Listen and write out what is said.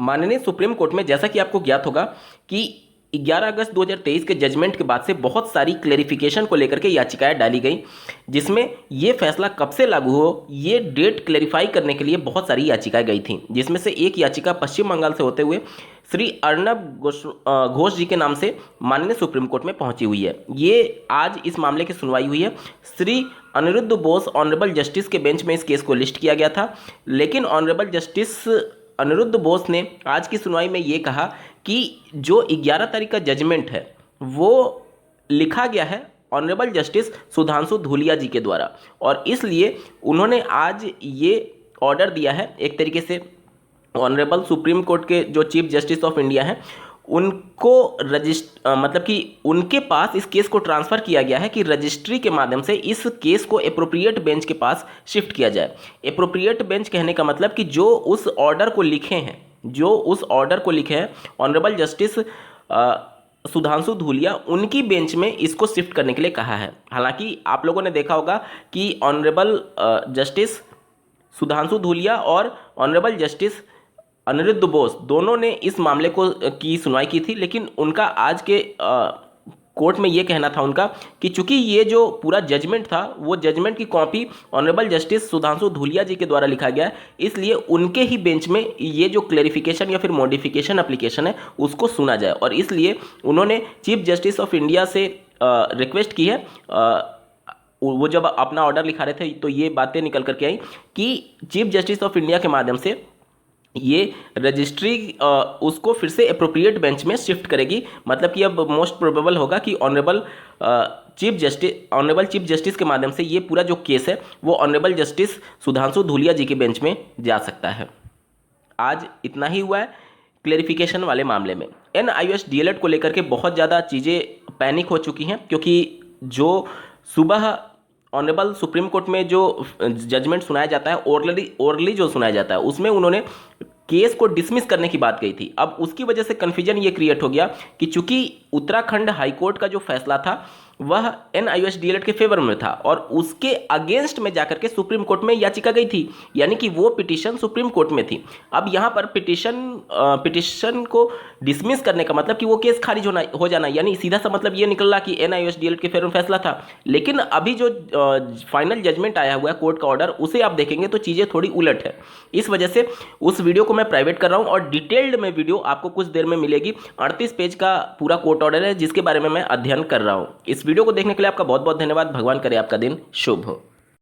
माननीय supreme court में जैसा कि आपको ज्ञात होगा कि 11 अगस्त 2023 के जजमेंट के बाद से बहुत सारी क्लेरिफिकेशन को लेकर के याचिकाएं डाली गई, जिसमें ये फैसला कब से लागू हो ये डेट क्लेरिफाई करने के लिए बहुत सारी याचिकाएं गई थी, जिसमें से एक याचिका पश्चिम बंगाल से होते हुए श्री अर्नब घोष जी के नाम से माननीय सुप्रीम कोर्ट में पहुंची हुई है। ये आज इस मामले की सुनवाई हुई है। श्री अनिरुद्ध बोस ऑनरेबल जस्टिस के बेंच में इस केस को लिस्ट किया गया था, लेकिन ऑनरेबल जस्टिस अनिरुद्ध बोस ने आज की सुनवाई में ये कहा कि जो 11 तारीख का जजमेंट है वो लिखा गया है ऑनरेबल जस्टिस सुधांशु धूलिया जी के द्वारा, और इसलिए उन्होंने आज ये ऑर्डर दिया है एक तरीके से ऑनरेबल सुप्रीम कोर्ट के जो चीफ जस्टिस ऑफ इंडिया हैं उनको मतलब कि उनके पास इस केस को ट्रांसफ़र किया गया है कि रजिस्ट्री के माध्यम से इस केस को एप्रोप्रिएट बेंच के पास शिफ्ट किया जाए। एप्रोप्रिएट बेंच कहने का मतलब कि जो उस ऑर्डर को लिखे हैं ऑनरेबल जस्टिस सुधांशु धूलिया, उनकी बेंच में इसको शिफ्ट करने के लिए कहा है। हालांकि आप लोगों ने देखा होगा कि ऑनरेबल जस्टिस सुधांशु धूलिया और ऑनरेबल जस्टिस अनिरुद्ध बोस दोनों ने इस मामले की सुनवाई की थी, लेकिन उनका आज के कोर्ट में ये कहना था उनका कि चूंकि ये जो पूरा जजमेंट था वो जजमेंट की copy honourable justice Sudhanshu Dhulia ji के द्वारा लिखा गया है, इसलिए उनके ही बेंच में ये जो क्लेरिफिकेशन या फिर मॉडिफिकेशन एप्लीकेशन है उसको सुना जाए, और इसलिए उन्होंने चीफ जस्टिस ऑफ इंडिया से रिक्वेस्ट की है। वो जब अपना ऑर्डर लिखा रहे थे तो ये बातें निकल करके आई कि चीफ जस्टिस ऑफ इंडिया के माध्यम से ये रजिस्ट्री उसको फिर से एप्रोप्रिएट बेंच में शिफ्ट करेगी। मतलब कि अब मोस्ट प्रोबेबल होगा कि ऑनरेबल चीफ जस्टिस के माध्यम से ये पूरा जो केस है वो ऑनरेबल जस्टिस सुधांशु धूलिया जी के बेंच में जा सकता है। आज इतना ही हुआ है क्लेरिफिकेशन वाले मामले में। NIOS DLED को लेकर के बहुत ज़्यादा चीज़ें पैनिक हो चुकी हैं, क्योंकि जो सुबह ऑनरेबल सुप्रीम कोर्ट में जो जजमेंट सुनाया जाता है ओरली जो सुनाया जाता है उसमें उन्होंने केस को डिसमिस करने की बात कही थी। अब उसकी वजह से कन्फ्यूजन ये क्रिएट हो गया कि चूंकि उत्तराखंड हाईकोर्ट का जो फैसला था वह NIOS DLED के फेवर में था और उसके अगेंस्ट में जाकर के सुप्रीम कोर्ट में याचिका गई थी, यानी कि वो पिटीशन सुप्रीम कोर्ट में थी। अब यहाँ पर पिटीशन को डिसमिस करने का मतलब कि वो केस खारिज हो जाना, यानी सीधा सा मतलब ये निकल रहा कि NIOS DLED के फेवर में फैसला था। लेकिन अभी जो फाइनल जजमेंट आया हुआ है कोर्ट का ऑर्डर, उसे आप देखेंगे तो चीज़ें थोड़ी उलट है। इस वजह से उस वीडियो को मैं प्राइवेट कर रहा हूँ और डिटेल्ड में वीडियो आपको कुछ देर में मिलेगी। 38 पेज का पूरा कोर्ट ऑर्डर है जिसके बारे में मैं अध्ययन कर रहा हूँ। इस वीडियो को देखने के लिए आपका बहुत बहुत धन्यवाद। भगवान करे आपका दिन शुभ हो।